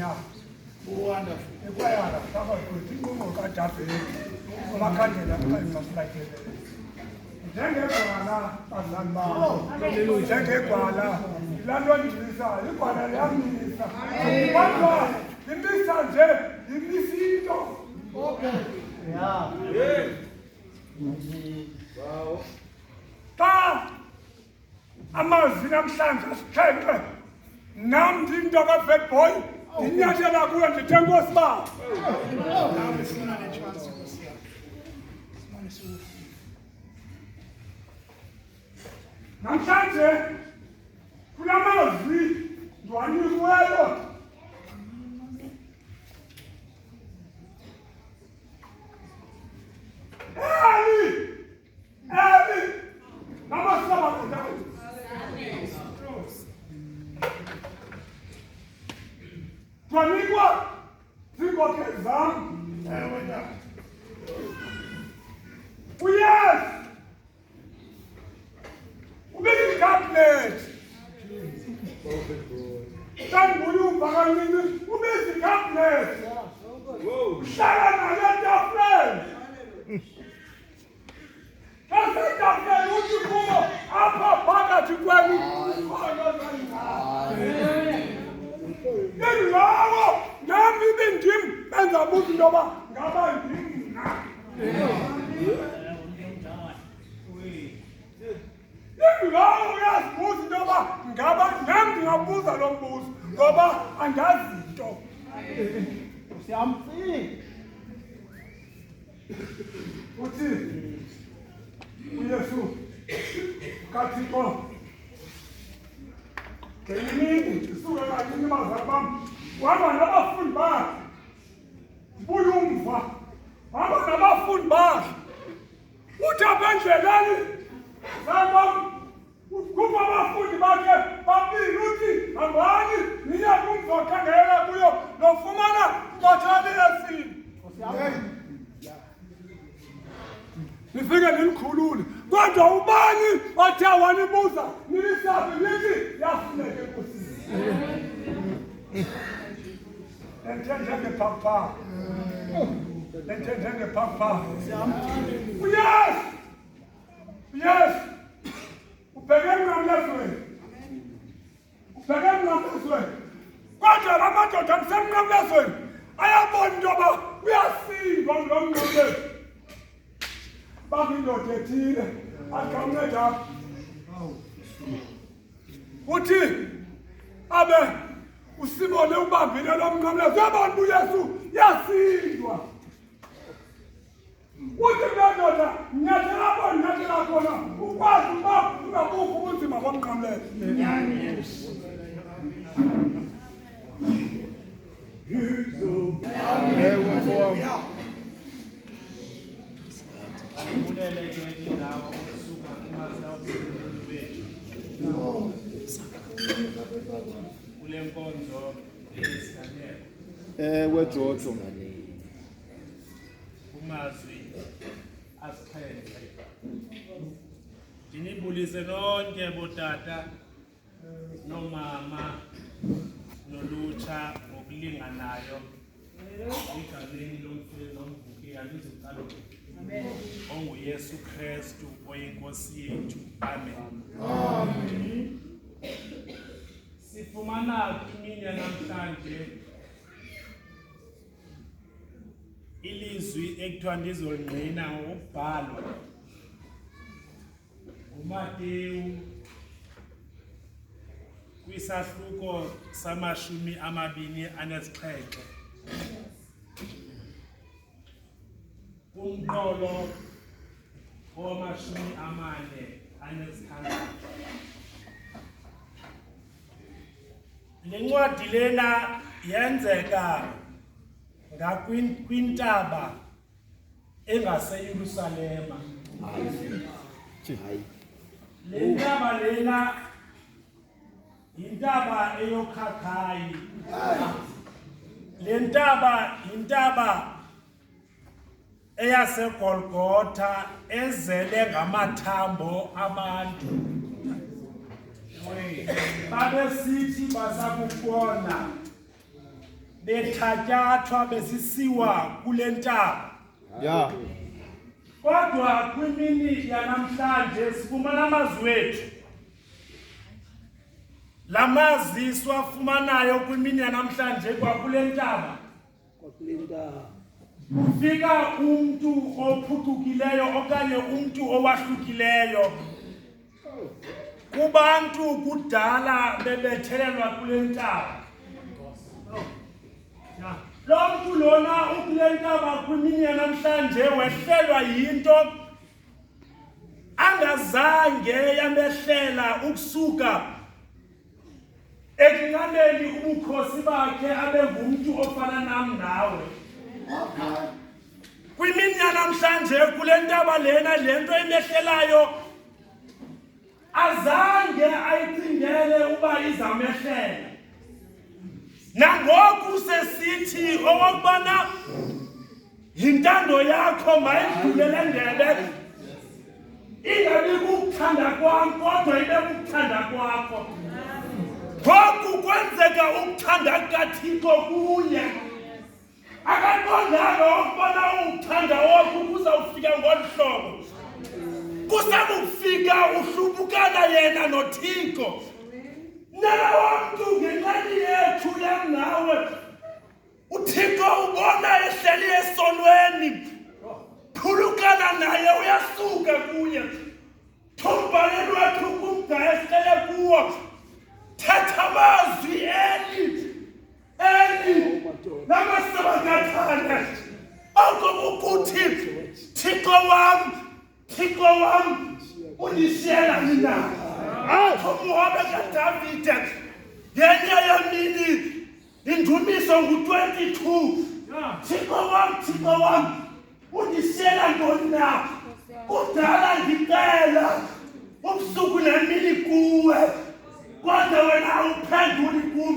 now. Wonderful. Ekwayala saba kuthi ngokadabe. Amakhandela ayimfasila ke. Njengegwala bazali babo. Njengegwala ilanto ndisa, igwala liyamisa. Kodwa imisa nje, imisito. Okay. Yeah. Wow. Ta amazwi namhlanje asixhenxe nam ndinto ka-Fat Boy ndinyathela kuyo ndithe nkosi baba. Namhlanje kula mazwi ndiwanikiweyo Twanikwa ziinkokheli zam. Uyes ubeke icabinet sandibuye umva kancinci ubeke icabinet uhlala nale tafuleni kasetafuleni uthi kumo apha phakathi kwenu Yengawo nami bendim benza buthi into yoba ngaba ndimna. Yengawo uyazibuza into yoba ngaba nam ndingabuza lo mbuzo ngoba andazi nto. Siyamfika. Uthi uYesu kaThixo ngenyimini ndisuke kancinci bazali bam wahamba nabafundi bakhe buye umva hamba nabafundi bakhe uthi apha endleleni bazali bam kupha abafundi bakhe babili uthi hambani niya kumva okhangela kuyo nofumana mbatshali esini nifike nilikhulule kodwa ubani othe wanibuza nilisazi lithi yafuneka enkosini njengepapa njengepapa yes ubheke emnqamlezweni kodwa la madoda msemnqamlezweni ayabona into yoba uyasindwa ngulo mnqamlezweni bakwindoda ethile akamnceda uthi abe usibone ubambile lo mnqamlezo uyabona uba uYesu yasindwa uthi le ndoda nyathela apho nyathela khona ukwazi uba ungabukho ubunzima bomnqamlezo. Wejojo. Kumazwi asixhenxe. Ndinibulise nonke botata nomama nolutsha ngokulinganayo egameni lomfezi nomvuki andizuqala onguYesu Kristu oyinkosi yethu. Amen. Sifumana imini namhlanje ilizwi ekuthiwa ndizolingqina ngokubhalwa nguMateyu kwisahluko sama-27 kumqolo owama-46. Le ncwadi lena yenzeka kwintaba engaseYerusalema. Le ntaba lena yintaba eyokhakhayi. Le ntaba yintaba eyaseGolgotha ezele ngamathambo abantu. Babesithi basakubona bethatyathwa besisiwa kule ntaba. Yeah. Kodwa kwimini yanamhlanje sifumana amazwi wethu. La mazwi siwafumanayo kwimini yanamhlanje kwakule ntaba. Kufika umntu ophucukileyo okanye umntu owahlukileyo. Kubantu kudala bebethelelwa kule ntaba. Lo mntu lona ukule ntaba kwimini yanamhlanje wehlelwa yinto angazange yamehlela ukusuka ekunqandeni ubukhosi bakhe abe ngumntu ofana nam nawe. Kwimini yanamhlanje kule ntaba lena lento emehlelayo azange ayicingele uba izamehlela. Nangoku sesithi okubana yintando yakho mayidlulele ndebe, ingabi kukuthanda kwam kodwa ibe kukuthanda kwakho. Ngoku kwenzeka ukuthanda kaThixo kuye. Akaqondanga ukubana ukuthanda wakho kuzawufika ngolu hlobo. Kusakufika uhlubukana yena noThixo. Nala mntu ngenxeni yethu yam nawe. uThixo ubona ehleli esonweni. Phulukana naye uyasuka kuye. Thombale lwethu kumda ehlele kuwo. Thatha amazwi eli namasabakathana. Okukuthi Thixo wam undishiyela mina. Umuhobe kaDavide yenye yemini indumiso ngu-22. Thixo wam undishiyela ntoni na? Kudala ngicela ubusuku nemini kuwe, kodwa wena awuphenduli kum.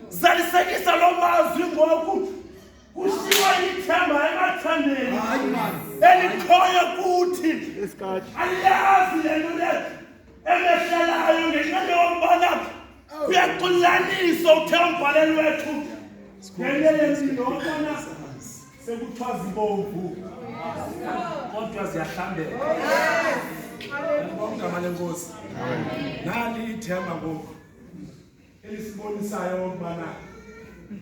Zalisekisa lo mazwi ngoku kushiwa ithemba emathandeni elikhoyo kuthi aliyazi le nto le emehlelayo ngenxa yokubana kuyaxulaniswa uthe umbhaleli wethu ngenye yemini okubana sekuthiwa zibomvu kodwa ziyahlambeka. Ngomgama lenkosi nali ithemba ngoku elisibonisayo ukubana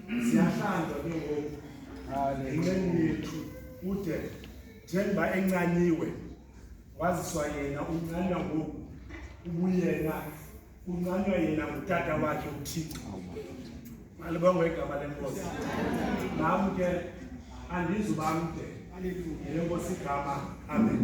siyahlanzwa ke ngoku ngenxeni yethu ude njengoba encanyiwe waziswa yena uncanywa ngoku ubuyena uncanywa yena ngutata wakhe uThixo. Malibongwe igama lenkosi. Nam ke andizuba mde ngenkosi igama. Amen.